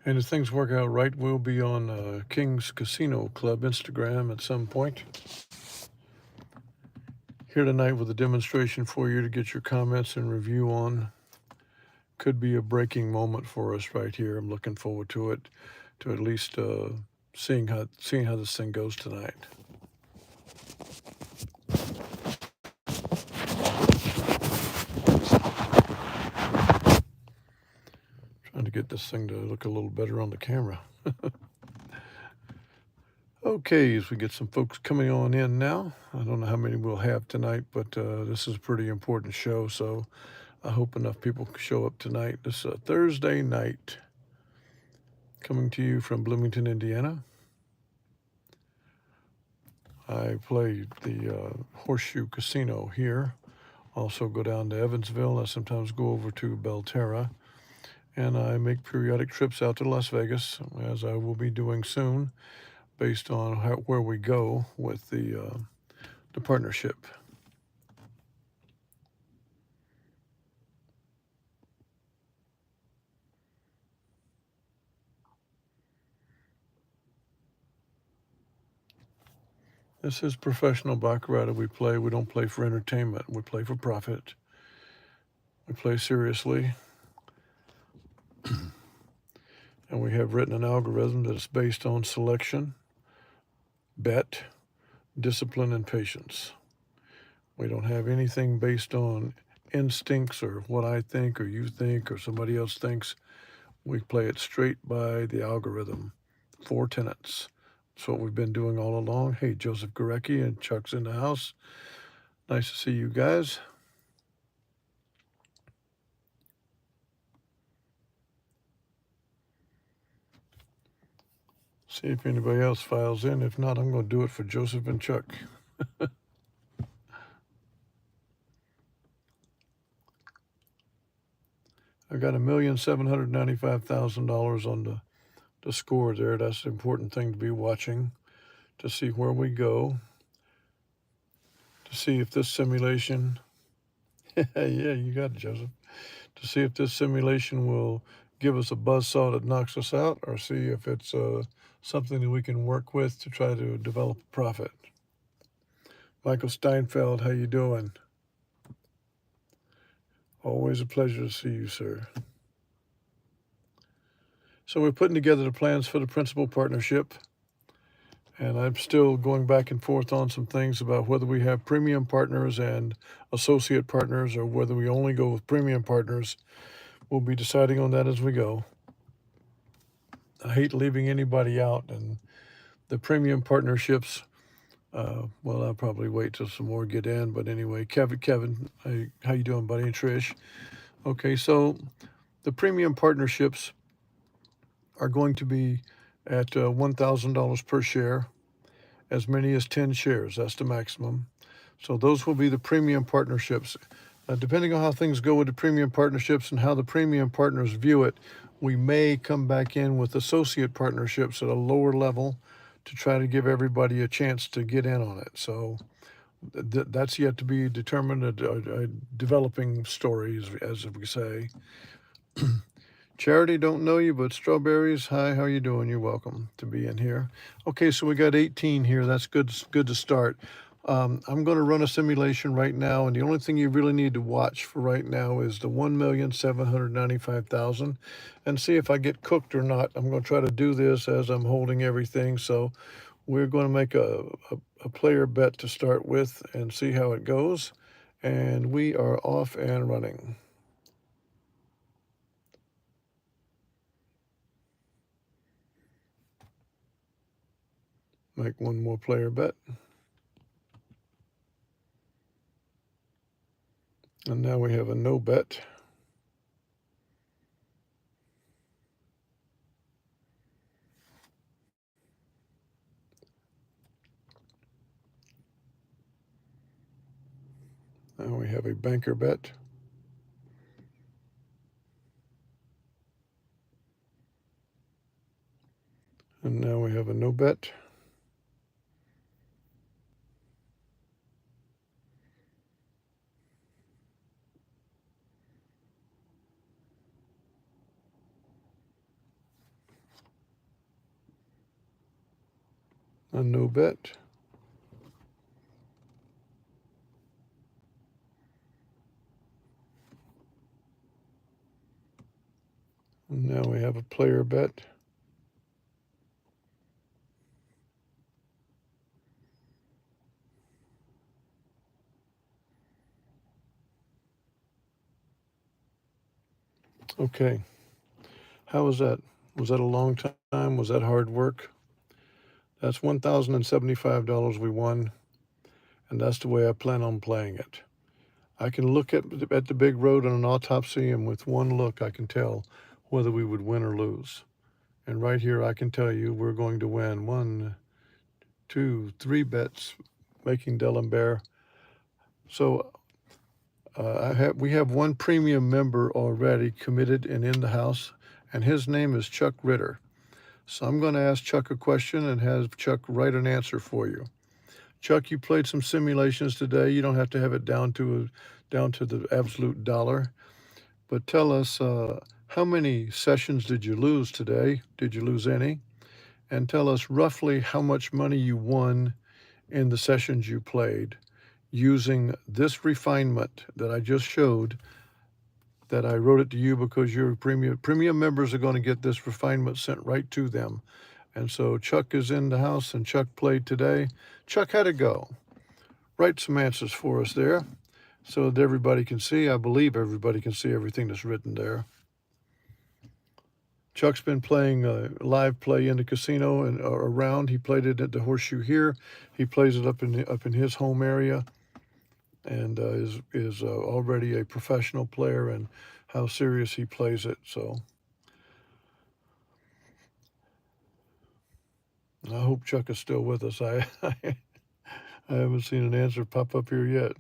And if things work out right, we'll be on King's Casino Club Instagram at some point. Here tonight with a demonstration for you to get your comments and review on. Could be a breaking moment for us right here. I'm looking forward to it, to at least seeing how this thing goes tonight. Trying to get this thing to look a little better on the camera. Okay, as we get some folks coming on in now. I don't know how many we'll have tonight, but this is a pretty important show, so I hope enough people show up tonight. This is a Thursday night, coming to you from Bloomington, Indiana. I play the Horseshoe Casino here. Also go down to Evansville. I sometimes go over to Belterra. And I make periodic trips out to Las Vegas, as I will be doing soon, based on where we go with the partnership. This is professional baccarat we play. We don't play for entertainment. We play for profit. We play seriously. And we have written an algorithm that is based on selection, bet, discipline, and patience. We don't have anything based on instincts or what I think or you think or somebody else thinks. We play it straight by the algorithm. 4 tenets. That's what we've been doing all along. Hey, Joseph Gorecki and Chuck's in the house. Nice to see you guys. See if anybody else files in. If not, I'm going to do it for Joseph and Chuck. I got $1,795,000 on the score there. That's the important thing to be watching, to see where we go, to see if this simulation, yeah, you got it, Joseph, to see if this simulation will give us a buzzsaw that knocks us out, or see if it's something that we can work with to try to develop a profit. Michael Steinfeld, how you doing? Always a pleasure to see you, sir. So we're putting together the plans for the principal partnership, and I'm still going back and forth on some things about whether we have premium partners and associate partners or whether we only go with premium partners. We'll be deciding on that as we go. I hate leaving anybody out, and the premium partnerships, well, I'll probably wait till some more get in. But anyway, Kevin, how you doing, buddy? And Trish. Okay, so the premium partnerships are going to be at $1,000 per share, as many as 10 shares. That's the maximum. So those will be the premium partnerships. Depending on how things go with the premium partnerships and how the premium partners view it, we may come back in with associate partnerships at a lower level to try to give everybody a chance to get in on it. So that's yet to be determined, a developing story, as we say. Charity, don't know you, but Strawberries, hi, how you doing? You're welcome to be in here. Okay, so we got 18 here. That's good to start. I'm going to run a simulation right now, and the only thing you really need to watch for right now is the 1,795,000, and see if I get cooked or not. I'm going to try to do this as I'm holding everything, so we're going to make a player bet to start with and see how it goes, and we are off and running. Make one more player bet. And now we have a no bet. Now we have a banker bet. And now we have a no bet. A no bet. And now we have a player bet. Okay. How was that? Was that a long time? Was that hard work? That's $1,075 we won, and that's the way I plan on playing it. I can look at the big road on an autopsy, and with one look, I can tell whether we would win or lose. And right here, I can tell you we're going to win 1, 2, 3 bets, making D'Alembert. So we have one premium member already committed and in the house, and his name is Chuck Ritter. So I'm going to ask Chuck a question and have Chuck write an answer for you. Chuck, you played some simulations today. You don't have to have it down to the absolute dollar, but tell us how many sessions did you lose today? Did you lose any? And tell us roughly how much money you won in the sessions you played using this refinement that I just showed, that I wrote it to you because your premium members are going to get this refinement sent right to them. And so Chuck is in the house, and Chuck played today. Chuck, how'd it go? Write some answers for us there so that everybody can see. I believe everybody can see everything that's written there. Chuck's been playing live play in the casino and around. He played it at the Horseshoe here. He plays it up in his home area, and is already a professional player, and how serious he plays it. So I hope Chuck is still with us. I haven't seen an answer pop up here yet.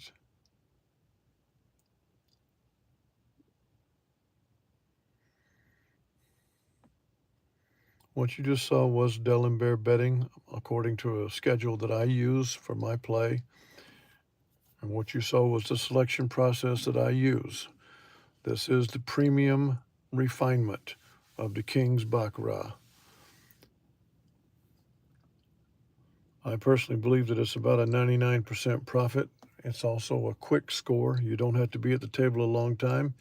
What you just saw was D'Alembert betting according to a schedule that I use for my play. And what you saw was the selection process that I use. This is the premium refinement of the King's Baccarat. I personally believe that it's about a 99% profit. It's also a quick score. You don't have to be at the table a long time.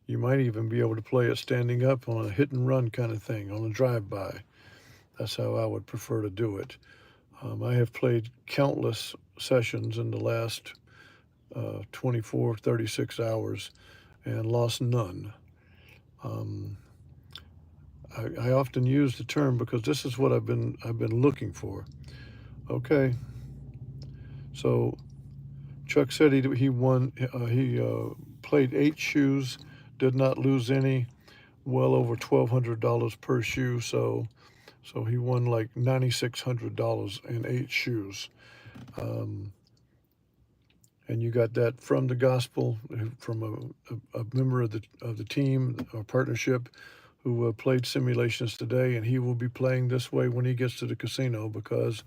You might even be able to play it standing up on a hit and run kind of thing, on a drive-by. That's how I would prefer to do it. I have played countless sessions in the last 24, 36 hours and lost none. I often use the term because this is what I've been looking for. Okay, so Chuck said he won. He played 8 shoes, did not lose any. Well over $1,200 per shoe. So he won like $9,600 in 8 shoes. And you got that from the gospel, from a member of the team or partnership, who played simulations today, and he will be playing this way when he gets to the casino because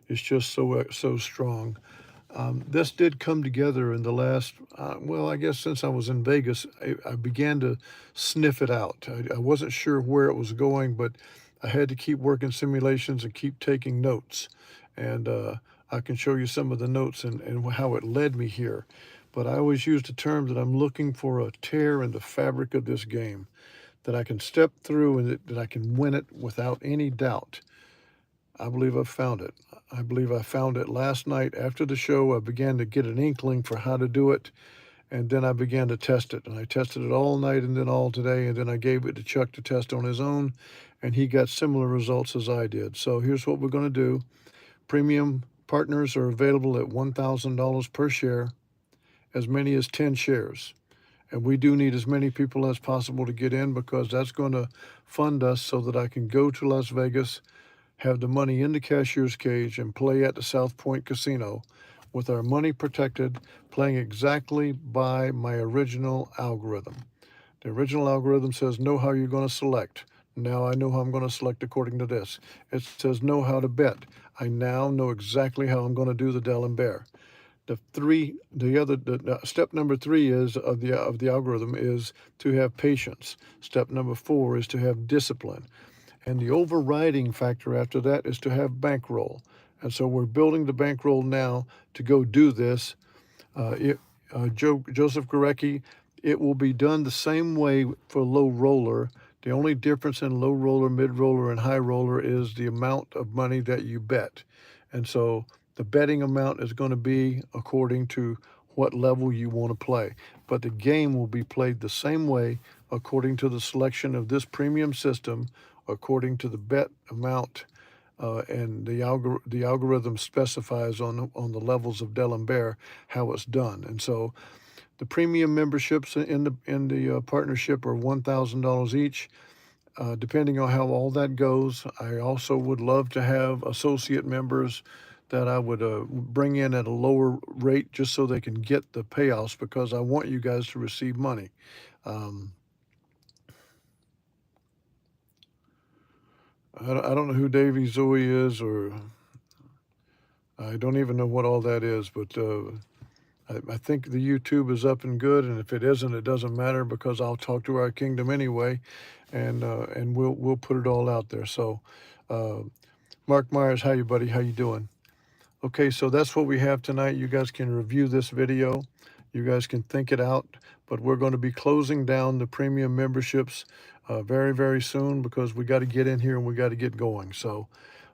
it's just so strong. This did come together in the last, well, I guess since I was in Vegas, I began to sniff it out. I wasn't sure where it was going, but I had to keep working simulations and keep taking notes. And I can show you some of the notes and how it led me here. But I always use the term that I'm looking for a tear in the fabric of this game, that I can step through and that I can win it without any doubt. I believe I've found it. I believe I found it last night after the show. I began to get an inkling for how to do it, and then I began to test it. And I tested it all night and then all today, and then I gave it to Chuck to test on his own, and he got similar results as I did. So here's what we're going to do. Premium partners are available at $1,000 per share, as many as 10 shares. And we do need as many people as possible to get in because that's going to fund us so that I can go to Las Vegas, have the money in the cashier's cage, and play at the South Point Casino with our money protected, playing exactly by my original algorithm. The original algorithm says know how you're going to select. Now I know how I'm going to select according to this. It says know how to bet. I now know exactly how I'm going to do the D'Alembert. Step number 3 is of the algorithm is to have patience. Step number 4 is to have discipline. And the overriding factor after that is to have bankroll. And so we're building the bankroll now to go do this. Joseph Gorecki, it will be done the same way for low roller. The only difference in low roller, mid roller, and high roller is the amount of money that you bet. And so the betting amount is going to be according to what level you want to play. But the game will be played the same way according to the selection of this premium system, according to the bet amount, and the algorithm specifies on the levels of D'Alembert how it's done. And so the premium memberships in the partnership are $1,000 each. Depending on how all that goes, I also would love to have associate members that I would bring in at a lower rate just so they can get the payouts, because I want you guys to receive money. I don't know who Davy Zoe is, or I don't even know what all that is, but I think the YouTube is up and good, and if it isn't, it doesn't matter, because I'll talk to our kingdom anyway, and we'll put it all out there. So, Mark Myers, how you, buddy? How you doing? Okay, so that's what we have tonight. You guys can review this video. You guys can think it out, but we're going to be closing down the premium memberships very, very soon, because we got to get in here and we got to get going. So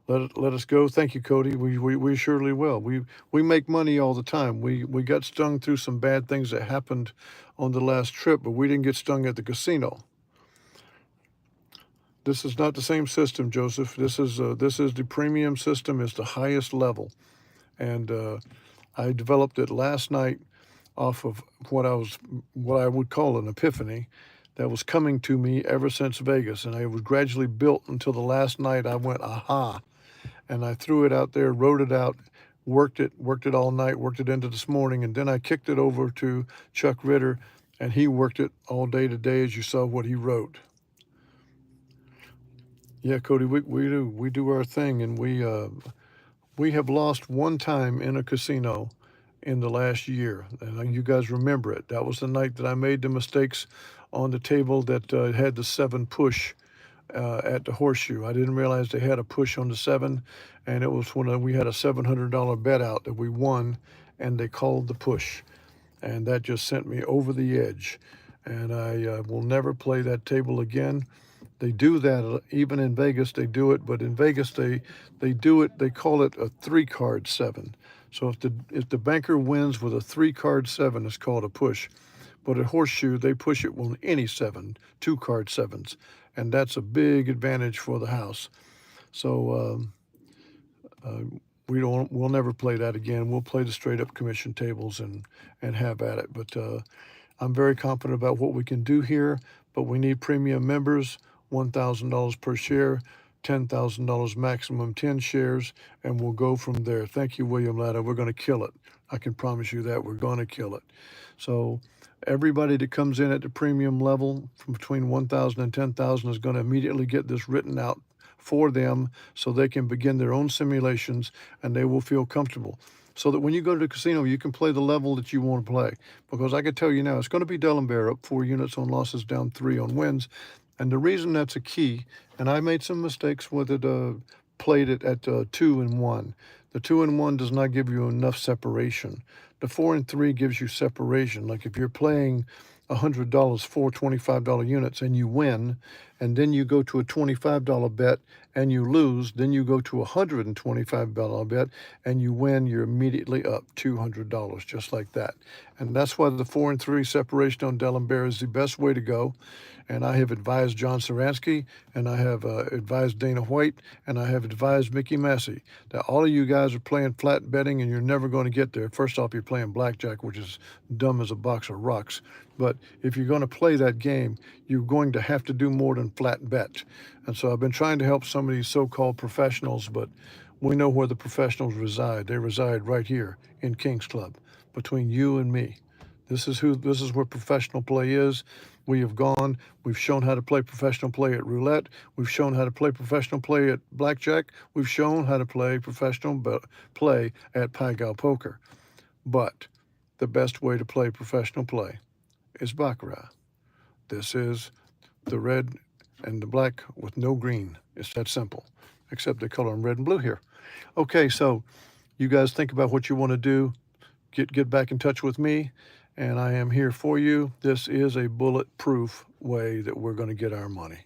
let us go. Thank you, Cody. We surely will. We make money all the time. We got stung through some bad things that happened on the last trip, but we didn't get stung at the casino. This is not the same system, Joseph. This is the premium system. It's the highest level. And I developed it last night off of what I would call an epiphany that was coming to me ever since Vegas, and it was gradually built until the last night I went, aha, and I threw it out there, wrote it out, worked it all night, worked it into this morning, and then I kicked it over to Chuck Ritter, and he worked it all day today, as you saw what he wrote. Yeah, Cody, we do our thing, and we have lost one time in a casino in the last year, and you guys remember it. That was the night that I made the mistakes on the table that had the 7 push at the horseshoe. I didn't realize they had a push on the 7, and it was when we had a $700 bet out that we won, and they called the push, and that just sent me over the edge, and I will never play that table again. They do that even in Vegas. They do it, but in Vegas they do it. They call it a 3-card 7. So if the banker wins with a 3-card 7, it's called a push. But at horseshoe they push it on any 7, 2-card 7s, and that's a big advantage for the house. So we'll never play that again. We'll play the straight up commission tables and have at it. But I'm very confident about what we can do here. But we need premium members. $1,000 per share, $10,000 maximum, 10 shares, and we'll go from there. Thank you, William Latta. We're going to kill it. I can promise you that. We're going to kill it. So everybody that comes in at the premium level from between 1,000 and 10,000 is going to immediately get this written out for them so they can begin their own simulations, and they will feel comfortable. So that when you go to the casino, you can play the level that you want to play. Because I can tell you now, it's going to be D'Alembert up 4 units on losses, down 3 on wins. And the reason that's a key, and I made some mistakes with it, played it at 2 and 1. The 2 and 1 does not give you enough separation. The 4 and 3 gives you separation. Like if you're playing $100, 4 $25 units, and you win, and then you go to a $25 bet and you lose, then you go to a $125 bet and you win, you're immediately up $200, just like that. And that's why the 4 and 3 separation on D'Alembert is the best way to go. And I have advised John Saransky, and I have advised Dana White, and I have advised Mickey Massey that all of you guys are playing flat betting and you're never going to get there. First off, you're playing blackjack, which is dumb as a box of rocks. But if you're going to play that game, you're going to have to do more than flat bet. And so I've been trying to help some of these so-called professionals, but we know where the professionals reside. They reside right here in King's Club, between you and me. This is where professional play is. We have gone, we've shown how to play professional play at roulette. We've shown how to play professional play at blackjack. We've shown how to play professional play at Pai Gow poker. But the best way to play professional play is baccarat. This is the red and the black with no green. It's that simple, except they color them red and blue here. Okay, so you guys think about what you want to do. Get back in touch with me, and I am here for you. This is a bulletproof way that we're going to get our money,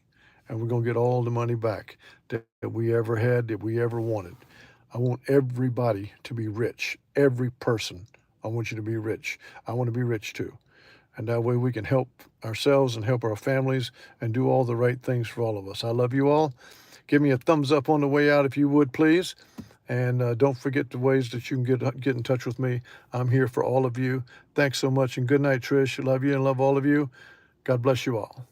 and we're going to get all the money back that we ever had, that we ever wanted. I want everybody to be rich. Every person. I want you to be rich. I want to be rich too. And that way we can help ourselves and help our families and do all the right things for all of us. I love you all. Give me a thumbs up on the way out if you would, please. And don't forget the ways that you can get in touch with me. I'm here for all of you. Thanks so much, and good night, Trish. Love you and love all of you. God bless you all.